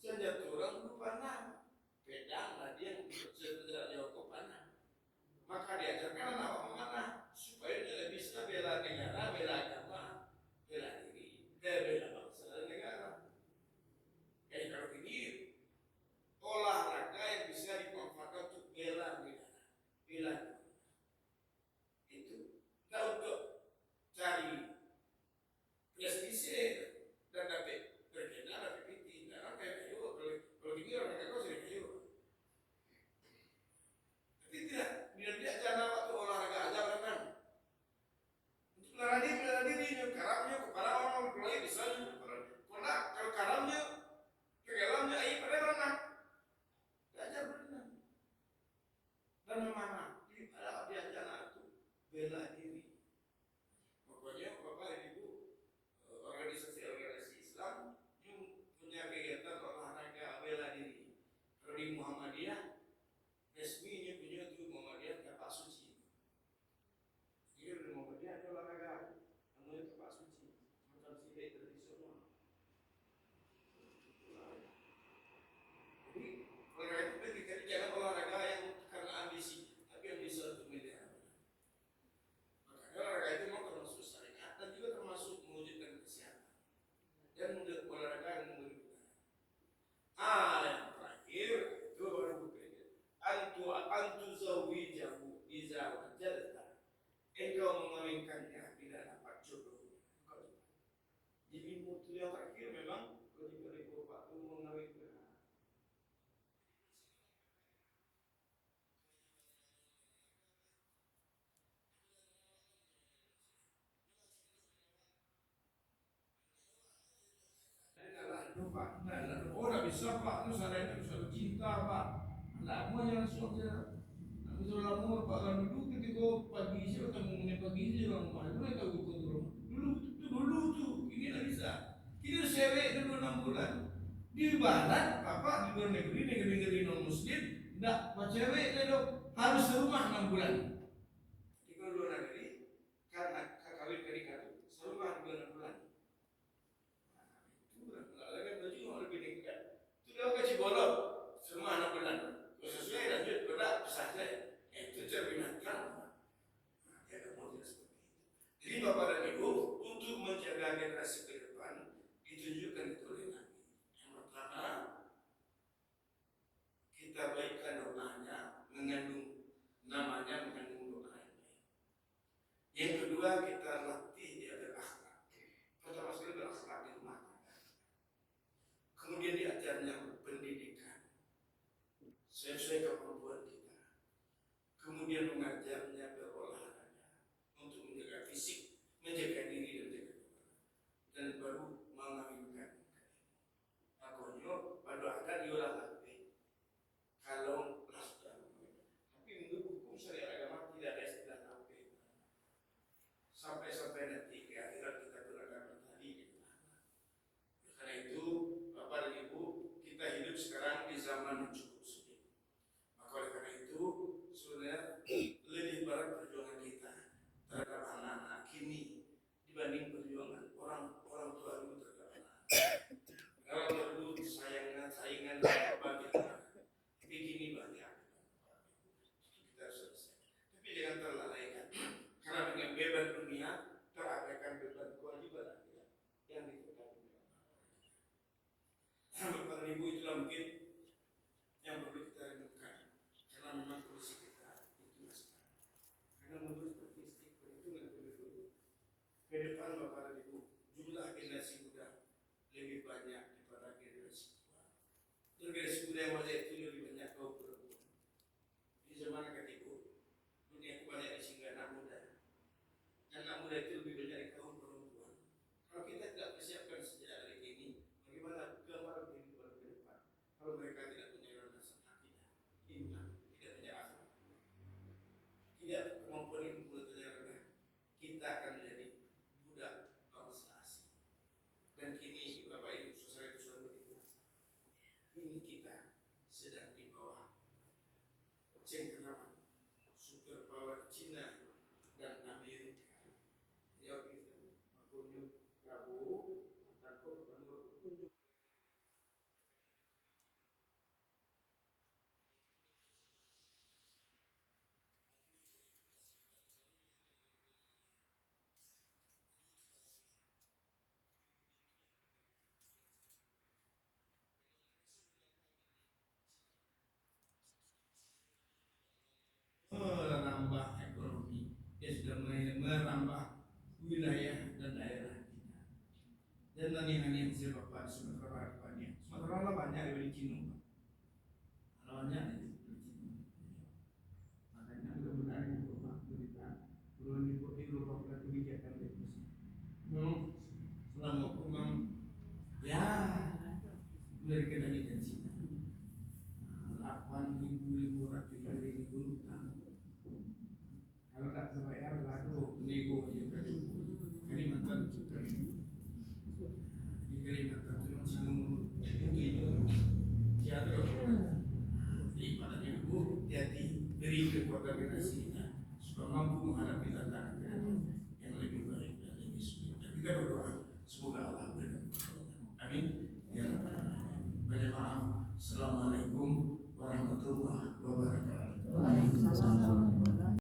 Senjata orang dulu panah. Pedang lah dia yang jauh panah. Maka diajarkan anak memanah supaya dia bisa bela negara, bela agama, bela diri, bela bangsa dan negara. Jadi kalau ini olahraga yang bisa dimanfaatkan untuk bela negara, bela agama. Itu tidak untuk cari prestise dan dapat berkenaan, dapat piting, dan apa yang kayu. Kalau ini orang kagak sih kayu. Tapi tidak jangan waktu olahraga aja berenang. Untuk bela diri, karamnya kepada orang mulai bisa karena kalau karamnya kegelamnya air pada berenang. Belajar berenang dan memanah. Diajar itu bela diri. Pokoknya bapak ibu organisasi Islam yang punya kegiatan olahraga bela diri. Kalau di Muhammadiyah resminya punya itu Muhammadiyah Tapak Suci. Jadi di Muhammadiyah ada olahraga namanya Tapak Suci. Macam silat tradisional. Jadi olahraga itu jangan olahraga yang karena ambisi, tapi ambisi untuk melihara. Makanya olahraga itu memang termasuk syariat dan juga termasuk mewujudkan kesehatan dan olahraga yang memberi yang terakhir itu baru antu zawijahu iza wajadta, engkau mengawinkannya bila dapat jodoh. Jadi mutu yang terakhir memang kewajiban ibu bapak itu mengawinkan. bisa Pak, terus ada yang soal cinta Pak. Lama yang soalnya. Betul lama Pak kan dulu ketika pagi saya ketemu pagi saya orang mana itu tahu dulu tuh ini tak bisa. Kita sewek dulu 6 bulan. Di barat Bapak di luar negeri non muslim tidak cewek itu harus serumah 6 bulan. Di luar negeri karena kawin keringat serumah 6 bulan. Itu lagi baju mau lebih dekat. Itu dia kasih bolong serumah 6 bulan. Sesuai lanjut pada pesantren. Cerminatkan seperti itu. Jadi Bapak dan Ibu untuk menjaga generasi ke depan ditunjukkan oleh Nabi. Yang pertama kita baikkan doanya mengandung namanya mengandung doa yang baik. Yang kedua kita latih dia berakhlak. Pertama sekali berakhlak di rumah tangga. Kemudian diajarnya pendidikan sesuai kemampuan kita. Kemudian mengajarnya berolahraga untuk menjaga fisik, menjaga diri dan menjaga tubuh. Dan baru mengawinkan. Makanya pada akan diolahraga. Kalau nasdaq, tapi menurut hukum syariat agama tidak ada istilah tape. Sampai nanti ke akhirat kita beragama tadi. Karena itu Bapak dan Ibu kita hidup sekarang di zaman yang cukup sulit. Maka oleh karena itu sebenarnya lebih berat perjuangan kita terhadap anak-anak kini dibanding perjuangan orang tua dulu terhadap anak. Kalau dulu saingan bagaimana, tapi kini banyak. Kita selesai. Tapi jangan terlalaikan, karena dengan beban dunia terabaikan beban kewajiban akhirat yang ditetapkan oleh Allah. Bapak dan Ibu itulah mungkin yang perlu kita renungkan, karena memang kondisi kita itu sekarang. Karena menurut statistik perhitungan penduduk ke depan Bapak dan Ibu jumlah generasi muda lebih banyak daripada generasi tua. Generasi muda yang wajah itu lebih banyak kaum perempuan. Di zaman ketiga dunia banyak disinggah anak muda. Anak muda itu lebih banyak dari kaum perempuan. Kalau kita tidak persiapkan sejak hari ini, bagaimana gambaran kehidupan ke depan? Kalau mereka tidak punya landasan akidah, iman, tidak punya akhlak, tidak kemampuan ilmu pengetahuan, kita akan menjadi budak bangsa asing. Dan kini Bapak Ibu saudara itu sudah berdewasa. Ini kita sedang di bawah cengkeraman super power Cina dan Amerika. Jauh itu makunjuk Prabowo takut menurut menambah ekonomi, dia sudah merambah wilayah dan daerah kita. Dan yang saya Bapak Sumatera banyak. Sumatera banyak dari Cina. Banyak dari Cina. Makanya mudah-mudahan Bapak berita belum dibuat kebijakan itu. Selama memang ya dari kenanya dan Cina. 8.000 ratus ribu utang. Kalau tak terbayar lalu nego juga. Kalimantan juga. Di Kalimantan itu singgung itu jatuh. Jadi padanya Ibu jadi beri kekuatan generasi kita supaya mampu menghadapi tantangan yang lebih baik dan lebih sulit. Dan kita berdoa semoga Allah berikan pertolongan. Amin. Ya Rabbal Alamin. Banyak maaf. Assalamualaikum warahmatullahi wabarakatuh.